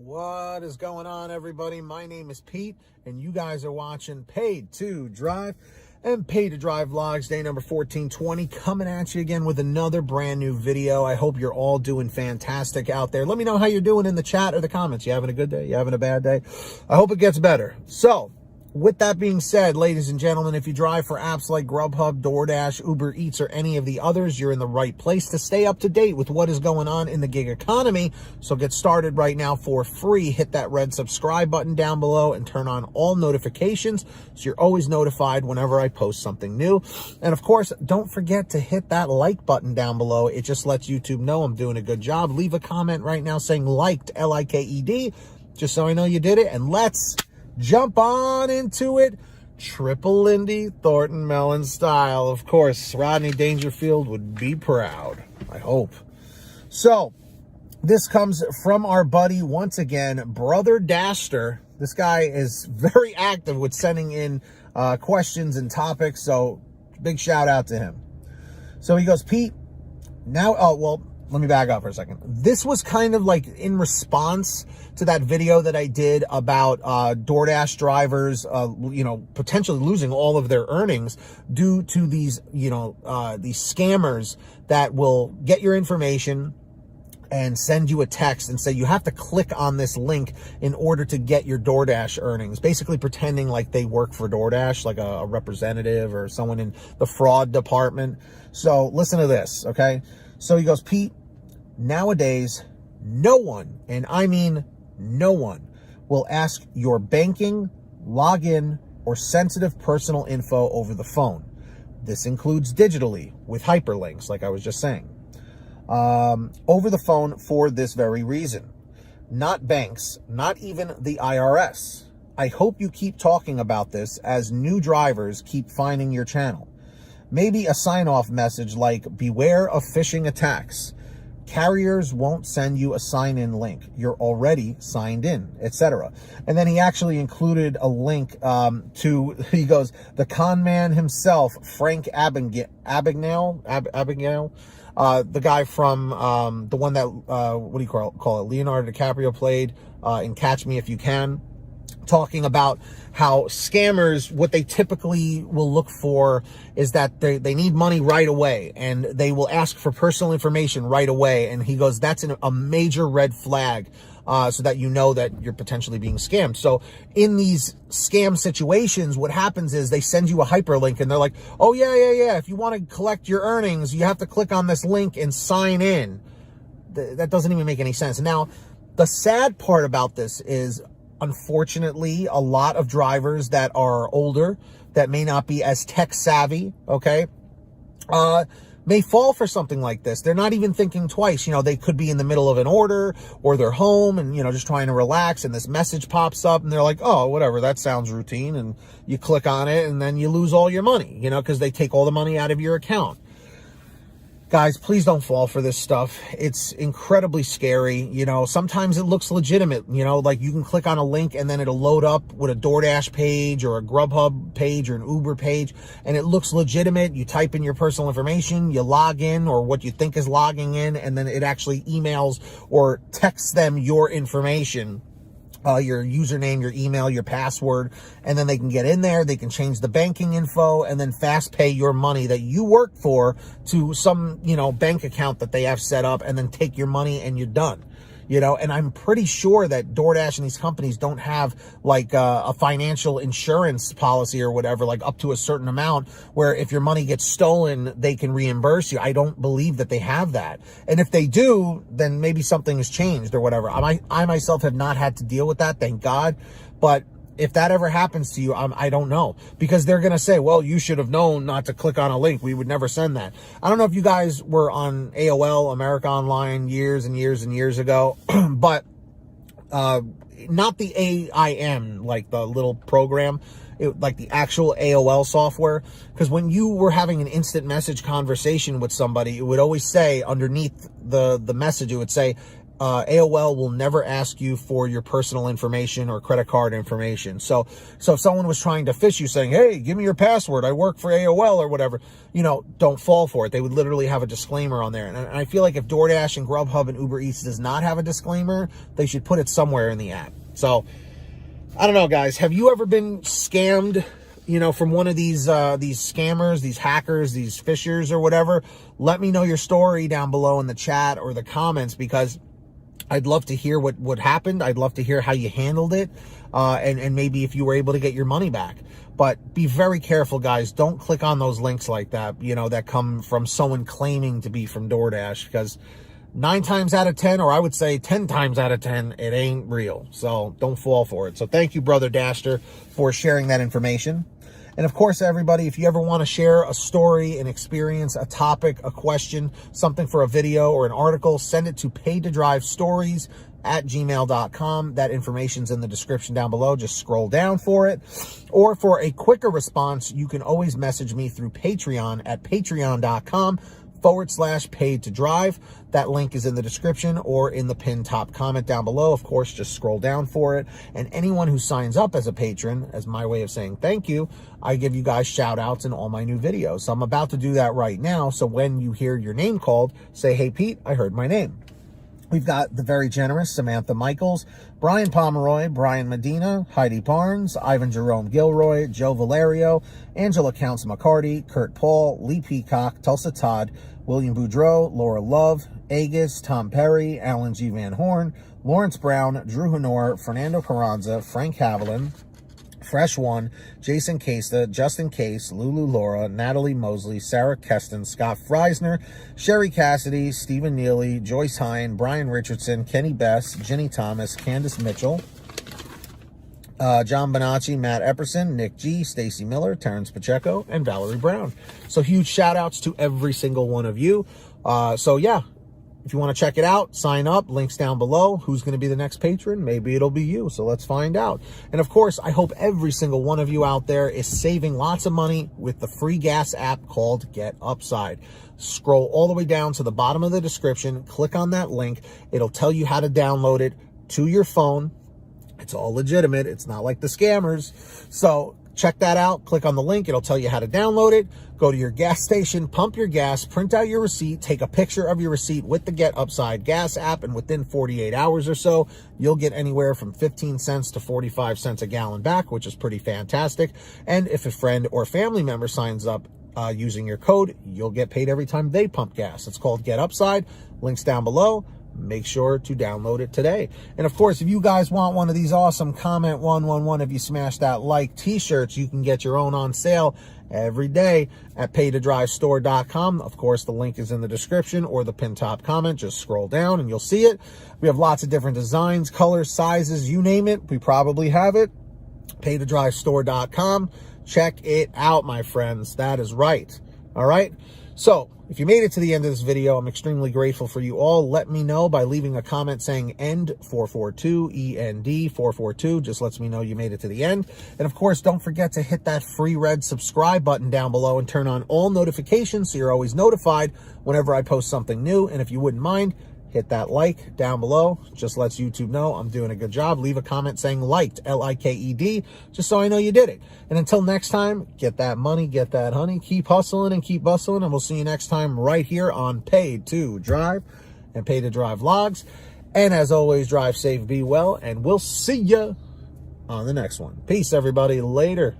What is going on, everybody? My name is Pete, and you guys are watching Paid to Drive and Paid to Drive Vlogs, day number 1420, coming at you again with another brand new video. I hope you're all doing fantastic out there. Let me know how you're doing in the chat or the comments. You having a good day? You having a bad day? I hope it gets better. So, with that being said, ladies and gentlemen, if you drive for apps like GrubHub, DoorDash, UberEATS, or any of the others, you're in the right place to stay up to date with what is going on in the gig economy. So get started right now for free. Hit that red subscribe button down below and turn on all notifications so you're always notified whenever I post something new. And of course, don't forget to hit that like button down below. It just lets YouTube know I'm doing a good job. Leave a comment right now saying liked, L-I-K-E-D, just so I know you did it. And let's jump on into it, Triple Lindy Thornton Mellon style. Of course, Rodney Dangerfield would be proud, I hope. So, this comes from our buddy, once again, Brother Daster. This guy is very active with sending in questions and topics, so big shout out to him. So he goes, Pete, now, let me back up for a second. This was kind of like in response to that video that I did about DoorDash drivers, potentially losing all of their earnings due to these, these scammers that will get your information and send you a text and say you have to click on this link in order to get your DoorDash earnings, basically pretending like they work for DoorDash, like a representative or someone in the fraud department. So listen to this, okay? So he goes, Pete, nowadays, no one, and I mean no one, will ask your banking, login, or sensitive personal info over the phone. This includes digitally with hyperlinks, like I was just saying. Over the phone for this very reason. Not banks, not even the IRS. I hope you keep talking about this as new drivers keep finding your channel. Maybe a sign-off message like, beware of phishing attacks. Carriers won't send you a sign-in link. You're already signed in, etc. And then he actually included a link he goes, the con man himself, Frank Abagnale, the guy from the one that, what do you call it, Leonardo DiCaprio played in Catch Me If You Can, talking about how scammers, what they typically will look for is that they need money right away, and they will ask for personal information right away. And he goes, that's a major red flag, so that you know that you're potentially being scammed. So in these scam situations, what happens is they send you a hyperlink and they're like, oh yeah, if you want to collect your earnings, you have to click on this link and sign in. That doesn't even make any sense. Now, the sad part about this is, unfortunately, a lot of drivers that are older, that may not be as tech savvy, okay, may fall for something like this. They're not even thinking twice. They could be in the middle of an order, or they're home and, just trying to relax, and this message pops up and they're like, oh, whatever, that sounds routine. And you click on it and then you lose all your money, because they take all the money out of your account. Guys, please don't fall for this stuff. It's incredibly scary. Sometimes it looks legitimate, like you can click on a link and then it'll load up with a DoorDash page or a GrubHub page or an Uber page, and it looks legitimate. You type in your personal information, you log in, or what you think is logging in, and then it actually emails or texts them your information. Your username, your email, your password, and then they can get in there, they can change the banking info, and then fast pay your money that you work for to some, bank account that they have set up, and then take your money and you're done. And I'm pretty sure that DoorDash and these companies don't have like a financial insurance policy or whatever, like up to a certain amount where if your money gets stolen, they can reimburse you. I don't believe that they have that. And if they do, then maybe something has changed or whatever. I myself have not had to deal with that, thank God. But if that ever happens to you, I don't know, because they're going to say, well, you should have known not to click on a link. We would never send that. I don't know if you guys were on AOL, America Online, years and years and years ago, but not the AIM, like the little program, like the actual AOL software. Because when you were having an instant message conversation with somebody, it would always say underneath the message, it would say, AOL will never ask you for your personal information or credit card information. So if someone was trying to phish you saying, hey, give me your password, I work for AOL or whatever, you know, don't fall for it. They would literally have a disclaimer on there. And I feel like if DoorDash and GrubHub and Uber Eats does not have a disclaimer, they should put it somewhere in the app. So I don't know, guys. Have you ever been scammed, you know, from one of these scammers, these hackers, these phishers or whatever? Let me know your story down below in the chat or the comments, because I'd love to hear what happened. I'd love to hear how you handled it, and maybe if you were able to get your money back. But be very careful, guys. Don't click on those links like that, you know, that come from someone claiming to be from DoorDash, because 9 times out of 10, or I would say 10 times out of 10, it ain't real. So don't fall for it. So thank you, Brother Daster, for sharing that information. And of course, everybody, if you ever want to share a story, an experience, a topic, a question, something for a video or an article, send it to paidtodrivestories@gmail.com. That information's in the description down below. Just scroll down for it. Or for a quicker response, you can always message me through Patreon at patreon.com/paidtodrive. That link is in the description or in the pinned top comment down below. Of course, just scroll down for it. And anyone who signs up as a patron, as my way of saying thank you, I give you guys shout outs in all my new videos. So I'm about to do that right now. So when you hear your name called, say, hey, Pete, I heard my name. We've got the very generous Samantha Michaels, Brian Pomeroy, Brian Medina, Heidi Barnes, Ivan Jerome Gilroy, Joe Valerio, Angela Counts McCarty, Kurt Paul, Lee Peacock, Tulsa Todd, William Boudreau, Laura Love, Agus, Tom Perry, Alan G. Van Horn, Lawrence Brown, Drew Honor, Fernando Carranza, Frank Haviland, Fresh One, Jason Casta, Justin Case, Lulu Laura, Natalie Mosley, Sarah Keston, Scott Freisner, Sherry Cassidy, Stephen Neely, Joyce Hine, Brian Richardson, Kenny Bess, Ginny Thomas, Candace Mitchell, John Bonacci, Matt Epperson, Nick G, Stacy Miller, Terrence Pacheco, and Valerie Brown. So huge shout outs to every single one of you. So yeah, if you want to check it out, sign up, links down below. Who's going to be the next patron? Maybe it'll be you. So let's find out. And of course, I hope every single one of you out there is saving lots of money with the free gas app called Get Upside. Scroll all the way down to the bottom of the description, click on that link. It'll tell you how to download it to your phone. It's all legitimate. It's not like the scammers. So check that out. Click on the link. It'll tell you how to download it. Go to your gas station, pump your gas, print out your receipt, take a picture of your receipt with the Get Upside gas app, and within 48 hours or so, you'll get anywhere from 15 cents to 45 cents a gallon back, which is pretty fantastic. And if a friend or family member signs up using your code, you'll get paid every time they pump gas. It's called Get Upside. Links down below. Make sure to download it today. And of course, if you guys want one of these awesome Comment 111, if you smash that like t-shirts, you can get your own on sale every day at paidtodrivestore.com. Of course, the link is in the description or the pinned top comment. Just scroll down and you'll see it. We have lots of different designs, colors, sizes, you name it. We probably have it. paidtodrivestore.com. Check it out, my friends. That is right. All right. So if you made it to the end of this video, I'm extremely grateful for you all. Let me know by leaving a comment saying END442, END442. Just lets me know you made it to the end. And of course, don't forget to hit that free red subscribe button down below and turn on all notifications so you're always notified whenever I post something new. And if you wouldn't mind, hit that like down below. Just lets YouTube know I'm doing a good job. Leave a comment saying liked, L-I-K-E-D, just so I know you did it. And until next time, get that money, get that honey, keep hustling and keep bustling, and we'll see you next time right here on Paid to Drive and Paid to Drive Vlogs. And as always, drive safe, be well, and we'll see ya on the next one. Peace, everybody. Later.